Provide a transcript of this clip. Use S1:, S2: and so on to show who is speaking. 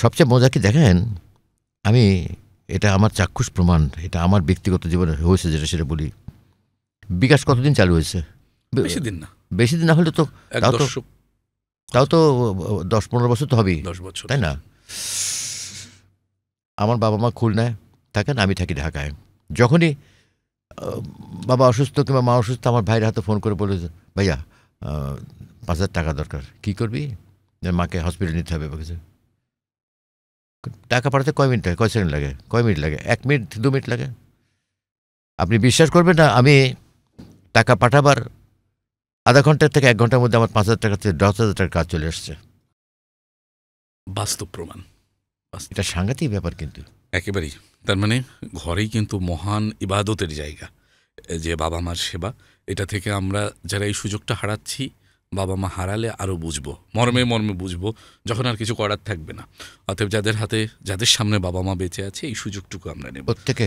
S1: সবচেয়ে মজা কি দেখেন, আমি এটা আমার চাক্ষুষ প্রমাণ, এটা আমার ব্যক্তিগত জীবনে হয়েছে, যেটা সেটা বলি। বিকাশ কতদিন চালু হয়েছে?
S2: বেশি দিন না,
S1: বেশি দিন না হলে তো তাও তো 10-15 বছর তো হবেই,
S2: 10 বছর,
S1: তাই না? আমার বাবা মা খুলনায় থাকেন, আমি থাকি ঢাকায়। যখনই বাবা অসুস্থ কিংবা মা অসুস্থ, আমার ভাইয়ের হাতে ফোন করে বলে, ভাইয়া 5,000 টাকা দরকার। কী করবি? মাকে হসপিটালে নিতে হবে। বলেছে টাকা পাঠাতে কয় মিনিট লাগে, কয় সেকেন্ড লাগে, কয় মিনিট লাগে? 1 মিনিট 2 মিনিট লাগে। আপনি বিশ্বাস করবেন না, আমি টাকা পাঠাবার আধা ঘন্টা থেকে 1 ঘন্টার মধ্যে আমার 5,000 টাকা থেকে 10,000 টাকার কাজ চলে আসছে।
S2: বাস্তব প্রমাণ।
S1: এটা সাংঘাতিক ব্যাপার কিন্তু
S2: একেবারেই। তার মানে ঘরেই কিন্তু মহান ইবাদতের জায়গা, যে বাবা মার সেবা। এটা থেকে আমরা যারা এই সুযোগটা হারাচ্ছি, বাবা মা হারালে আরও বুঝবো, মর্মে মর্মে বুঝবো, যখন আর কিছু করার থাকবে না। অতএব যাদের সামনে বাবা মা বেঁচে আছে, এই সুযোগটুকু আমরা নেব
S1: প্রত্যেকে।